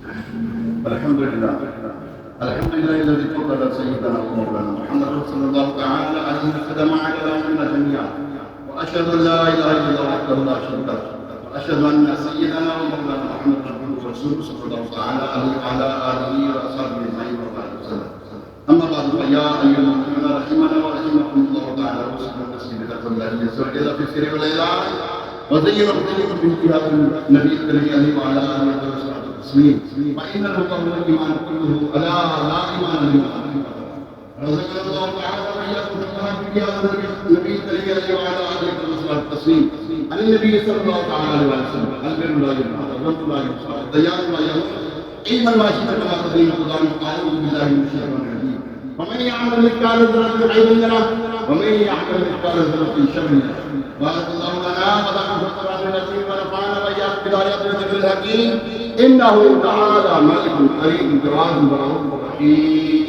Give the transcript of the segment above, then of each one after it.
الحمد لله الذي فضل سيدنا ومولانا محمد صلى الله تعالى عليه وسلم على امرنا جميعا، واشهد ان لا اله الا الله وحده لا شريك له، واشهد ان سيدنا ومولانا محمد عبده ورسوله صلى الله تعالى عليه وعلى اله واصحابه اجمعين وبارك وسلم. اما بعد، فيا ايها المؤمنون رحمنا ورحمكم الله تعالى، وصلوا تسليما الله يسر الى في السر والاعلان وزين بانتهاء النبي الكريم وعلى اله وصحبه التسليم. فان الهدى والايمان كله الا لا ايمان لله. رزقنا الله تعالى واياكم بانتهاء النبي الكريم وعلى اله وصحبه التسليم. عن النبي صلى الله تعالى عليه وسلم: البر لا ينفع، الرب لا ينفع، الديان لا ينفع، علما ما شئت كما تدين قضاء. اعوذ بالله من الشيطان الرجيم. ومن يعمل مثقال ذره خيرا يره، ومن يعمل مثقال ذره شرا يره. بارك الله لنا ولكم في القران العظيم، ونفعنا واياكم بالايات والذكر الحكيم. انه تعالى ملك كريم جواد رؤوف رحيم.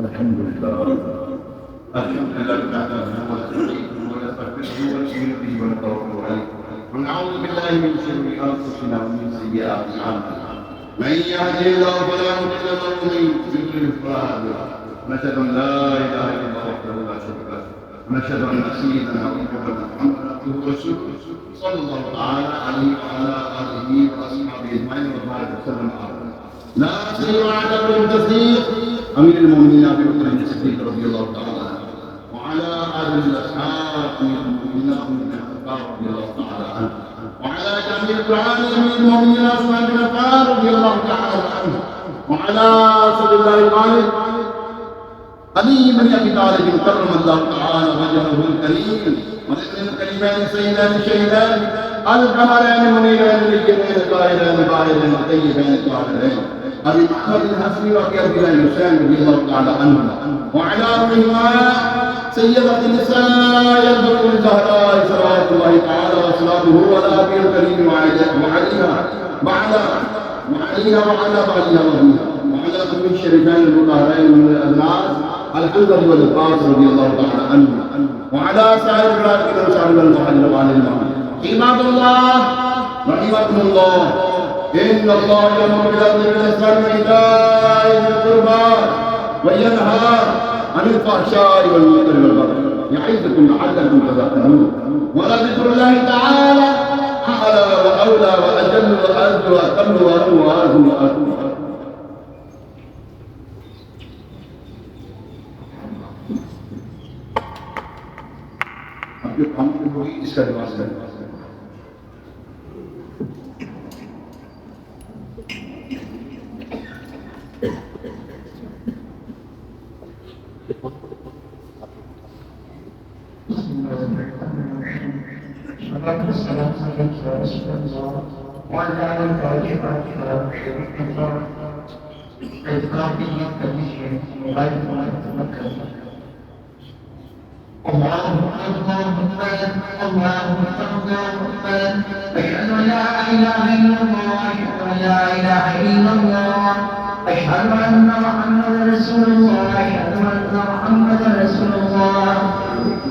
الحمد لله نحمده ونستعينه ونستغفره ونؤمن به ونتوكل عليه، ونعوذ بالله من شرور انفسنا ومن سيئات اعمالنا. من يهده الله فلا مضل له ومن يضلل فلا هادي له. ونشهد ان لا اله الا الله وحده لا شريك له، ونشهد ان سيدنا ومولانا محمدا عبده ورسوله صلى الله تعالى عليه وعلى اله واصحابه اجمعين وبارك وسلم. لا سيما على التصديق امير المؤمنين ابي بكر الصديق رضي الله تعالى عنه، وعلى اله الاصحاب امير المؤمنين عمر رضي الله تعالى عنه، وعلى جميع القران امير المؤمنين عثمان بن عفان رضي الله تعالى عنه، وعلى اسد الله الغالب علي بن ابي طالب كرم الله تعالى وجهه الكريم، والاثنين الكريمان سيدان الشهيدان القمرين المنيرين الجنين الطاهرين الباهرين الطيبين الطاهرين ابي محمد الحسني وابي عبد الله الحسين رضي الله تعالى عنهم، وعلى امهما سيدة النساء البكر الزهراء صلوات الله تعالى وسلامه على ابي الكريم وعليها وعلى بعدها وعلى ام الشريفين المطهرين من الناس الحنظل والعباس رضي الله تعالى عنهم، وعلى سائر الراكبين والسائر المحل وعلى المعنى. عباد الله رحمكم الله، إن الله يأمر بالعدل والإحسان وإيتاء ذي القربى وينهى عن الفحشاء والمنكر والبغي يعظكم لعلكم تذكرون. ولذكر الله تعالى أعلى وأولى وأجل وأعز وأتم وأروع وأعظم وأكبر. अब जो काम होगी इसका जवाब है। السلام عليك يا رسول الله وعلى آلك وصحبك الله. إذ قام به كمشي غير ما يتمكن. اللهم أكبر اللهم أكبر. أشهد أن لا إله إلا الله، أشهد أن لا إله إلا الله، أشهد أن محمدا رسول الله، أشهد أن محمدا رسول الله.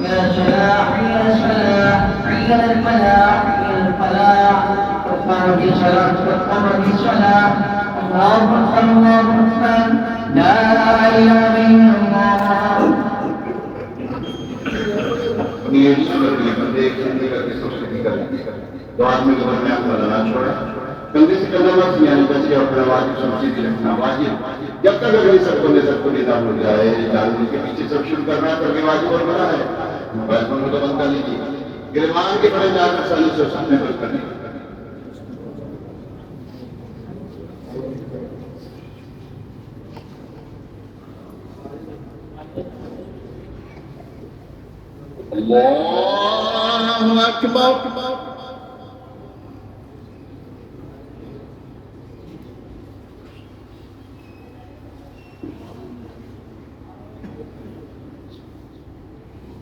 يا صلاح يا صلاح، حي الفلاح حي الفلاح، وقام بالصلاة وقام بالصلاة. الله أكبر الله أكبر، لا إله إلا الله. बाद में दरमियान बनाना छोड़ा, कंधे से कंधा मत मिलाने बच्चे अपने वाजिब सूची भी रखना वाजिब। जब तक अगली सबको निदान हो जाए, जानने के पीछे सब शुरू करना है, तो वाजिब और बना है। मोबाइल फोन को तो बंद कर लीजिए, गिरमान के बड़े जाकर साली से सामने बंद कर लीजिए। الله أكبر.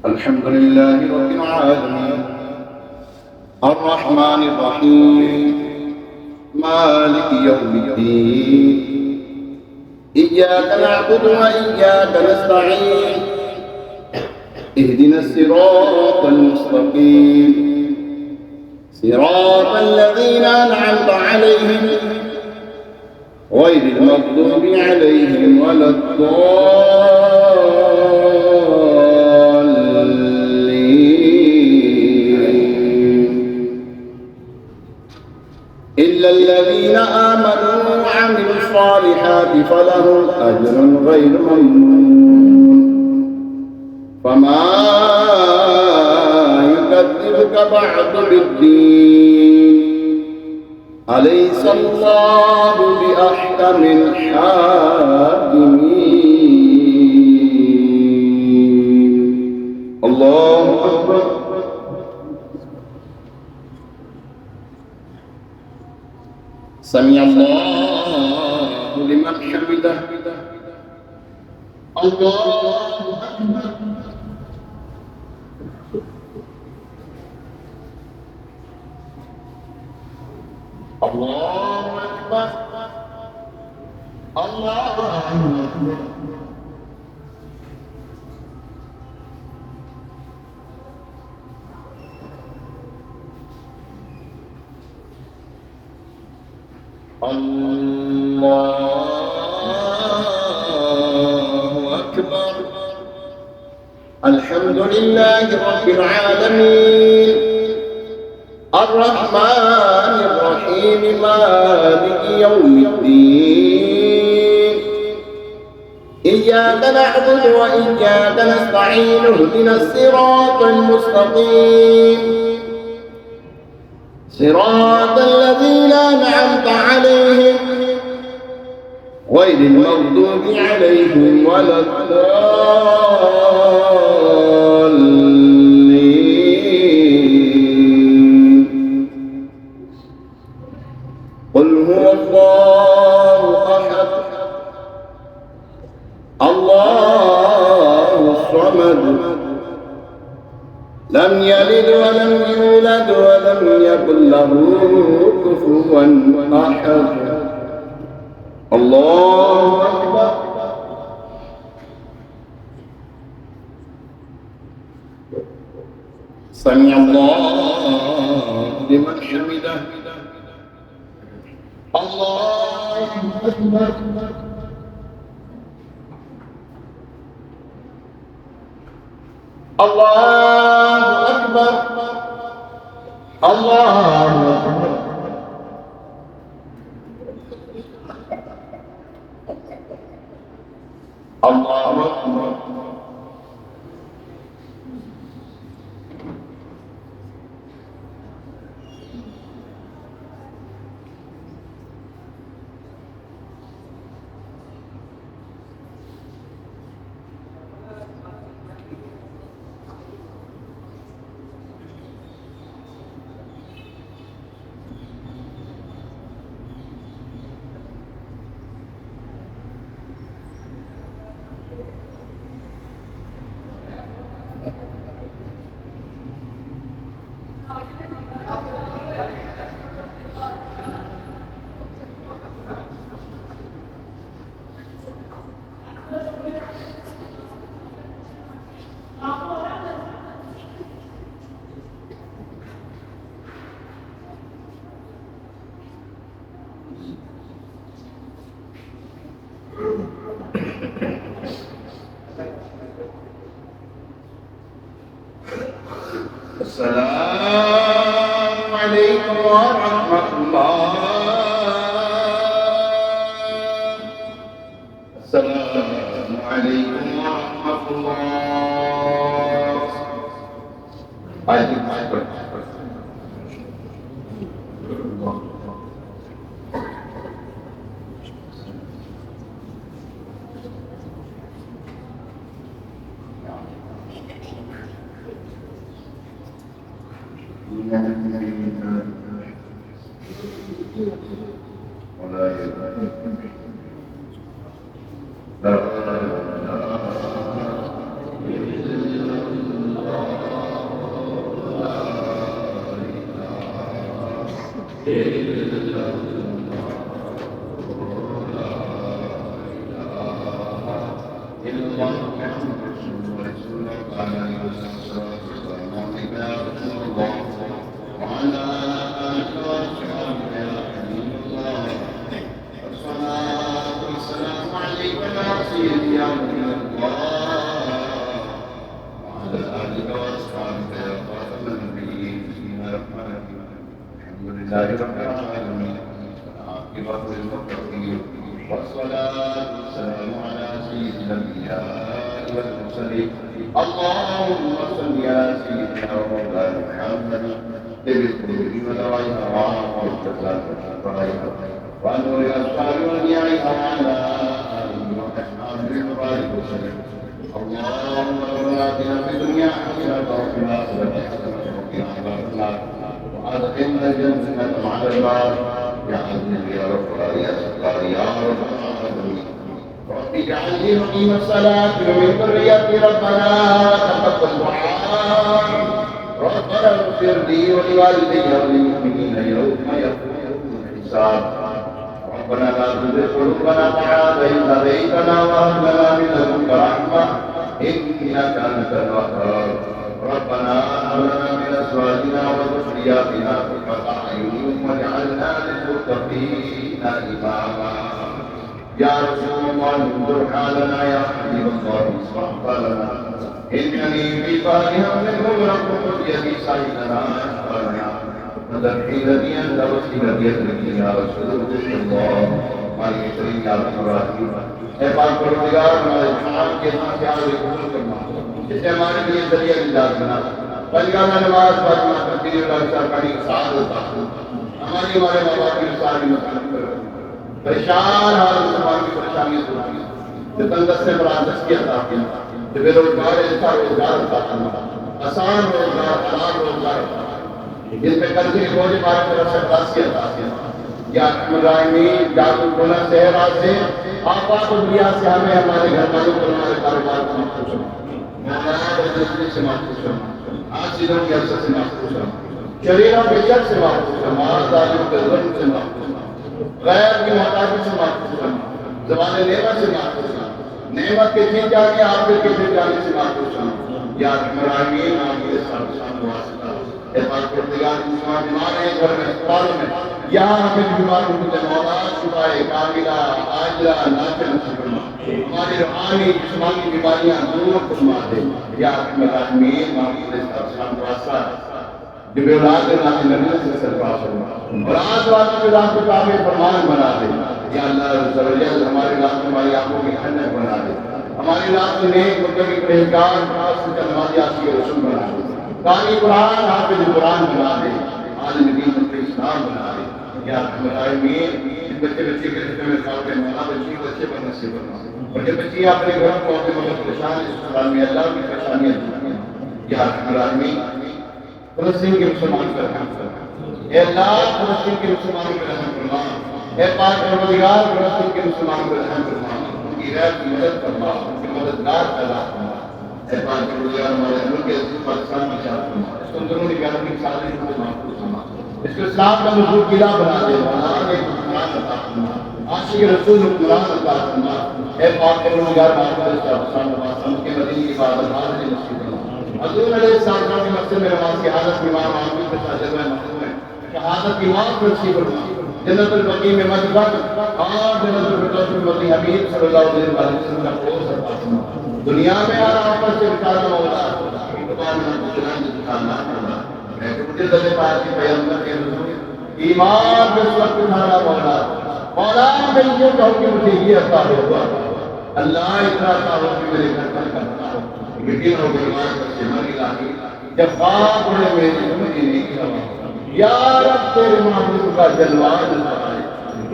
الحمد لله رب العالمين الرحمن الرحيم مالك يوم الدين إياك نعبد وإياك نستعين اهدنا الصراط المستقيم صراط الذين أنعمت عليهم غير المغضوب عليهم ولا الضالين إلا الذين آمنوا وعملوا الصالحات فلهم أجر غير ممنون فما يكذبك بعد بالدين أليس الله بأحكم الحاكمين. الله أكبر. سمع الله لمن حمده. الله أكبر. الله أكبر. الله أكبر. الله أكبر. الحمد لله رب العالمين الرحمن الرحيم مالك يوم الدين إياك نعبد وإياك نستعين اهدنا الصراط المستقيم صراط الذين أنعمت عليهم غير المغضوب عليهم ولا الضالين. قل هو الله أحد الله الصمد لم يلد ولم يولد ولم يكن له كفوا أحد. الله أكبر. سمع الله لمن حمده. الله أكبر. الله أكبر. الله أكبر. الله أكبر. السلام عليكم ورحمة الله. السلام عليكم ورحمة الله. اللهم صل على سيدنا ومولانا محمد بالقلوب ودوائها وعافيتها ونور الأبصار ونعيها وعلى آله وأصحابه المبارك وسلم. اللهم ربنا آتنا في الدنيا حسنة وفي الآخرة حسنة وقنا عذاب النار وأدخلنا الجنة مع الأبرار يا عزيز يا رب يا ستار يا رب العالمين. رب اجعلني مقيم الصلاة ومن ذريتي ربنا تقبل دعاء. ربنا اغفر لي ولوالدي وللمؤمنين يوم يقوم الحساب. ربنا لا تزغ قلوبنا بعد إذ هديتنا وهب لنا من لدنك رحمة إنك أنت الوهاب. ربنا هب لنا من أزواجنا وذرياتنا قرة أعين واجعلنا للمتقين إماما. يا رسول الله انظر حالنا يا حبيب الله اصلح حالنا انني في فاكهه منهم رب يدي سعيدنا اشقانا فتحي الذي انت وسيلتي التي يا رسول الله مالك کریم یا الرحیم. اے پاک پروردگار ہمارے جماعت کے ساتھ قبول کرنا اس سے ہمارے لیے ذریعہ نجات بنا. پنجگانہ نماز فاطمہ تقدیر اللہ سرکاری سعادت ہماری ہمارے ماں باپ کی ساری مطلب کرو. پریشان حال مسلمان کی پریشانیاں دور کی جو تندرست سے بڑا دستی عطا کیا جو بے روزگار اچھا روزگار عطا کرنا آسان روزگار حلال روزگار جن پہ قرضے کے بوجھ ہماری طرف سے خلاصی عطا کیا. یا رحم الرحیمین جادو گناہ صحرا سے آفات و دنیا سے ہمیں ہمارے گھر والوں کو ہمارے کاروبار کو محفوظ رکھنا. مہمان اور دشمنی سے محفوظ رکھنا. حاسدوں کی حسد سے محفوظ رکھنا. شریروں کے شر سے محفوظ رکھنا. مالداروں کے ظلم سے محفوظ رکھنا. غیر کی محتاجی سے محفوظ رکھنا. زبان نعمت سے محفوظ رکھنا. نعمت کے چھن جانے آخر کے چھن جانے سے محفوظ رکھنا. یا رحم الرحیمین آمین صاحب صاحب واسطہ. اے پاک پروردگار مسلمان بیمار ہیں گھر میں اسپتالوں میں یہاں ہمیں بیماروں کو مولا شفا کاملہ عاجلہ نافع نصیب فرما. ہماری روحانی جسمانی بیماریاں دور فرما دے. یا رحم الرحیمین آمین صاحب صاحب واسطہ. جب اولاد نامی نبی سے سرفراز فرما اور آج والوں کے رات کو کعبے فرمان بنا دے. یا اللہ عز و جل ہمارے رات ہماری آنکھوں کی ٹھنڈک بنا دے. ہماری رات میں نیک متقی پرہیزگار خاص نمازی عاشق رسول بنا دے. قاری قرآن حافظ قرآن بنا دے. عالم دین مفتی اسلام بنا دے. یا رحم الرحیمین بچے کے رشتے میں صاحب مولا بچے پر نصیب فرما. اور جب بچی اپنے گھر کو اپنے مدد پریشان اسلام میں اللہ کی پریشانیاں دور کر. یا رحم الرحیمین فلسطین کے مسلمان پر رحم فرما. اے اللہ فلسطین کے مسلمانوں پر رحم فرما. اے پاک پروردگار فلسطین کے مسلمانوں پر رحم فرما. ان کی غیر کی مدد فرما. ان کے مددگار پیدا فرما. اے پاک پروردگار ہمارے ملک کے پاکستان میں چاہت فرما. اس کو اندرونی بیرونی سازش کو محفوظ فرما. اس کو اسلام کا مضبوط قلعہ بنا دے. اللہ نے حکمران عطا فرما. عاشق رسول حکمران عطا فرما. اے پاک پروردگار ہمارے پاکستان کے مدینہ کی عبادت حاضر نصیب فرما. حضور علیہ السلام کی مسجد میں نماز کی حالت میں امام عامر کے ساتھ جلوہ محفوظ ہے. شہادت کی موت پر نصیب فرما. جنت البقیع میں مدفن اور جنت الفردوس میں مدنی حبیب صلی اللہ علیہ وسلم کا قرب عطا فرما. دنیا میں آرام پر سے بچانا مولا قربان میں جنان دکھانا مولا. میں مجھے دلے پاک کی پیغمبر کے حضور ایمان اس وقت اٹھانا مولا. مولا میں یہ کہوں کہ مجھے یہ عطا ہوگا. اللہ اتنا عطا ہو کہ میرے گھر پر کرنا ہو. مٹی ہو گئی مار پر سے مر الہی جب خواب اڑے میرے سمجھ نہیں کیا. یا رب تیرے محبوب کا جلوہ نظر آئے.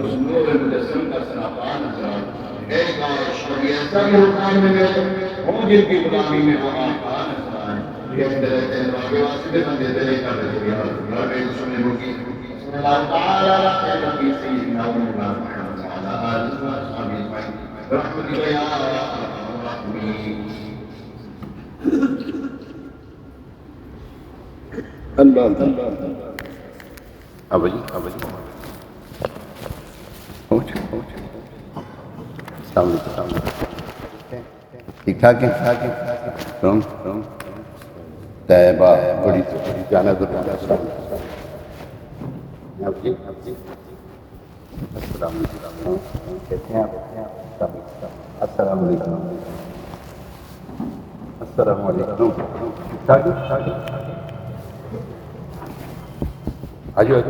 اس نور مجسم کا سراپا نظر آئے. اے کاش کبھی ایسا بھی حکام میں میرے ہوں جن کی غلامی میں وہ آقا نظر آئے. کہتے رہتے ہیں آگے واسطے بندے دلے کر رہے ہیں یار بے سنے روکی اللہ تعالی رحمت کی سیدنا محمد وعلى آله وصحبه اجمعين برحمتك يا ارحم الراحمين اللہ ابھی پہنچ سامنے ٹھیک ٹھاک ہے طیبہ بڑی جانا ضرور السلام علیکم کہتے ہیں السلام علیکم السلام علیکم ٹھیک ٹھاک آجو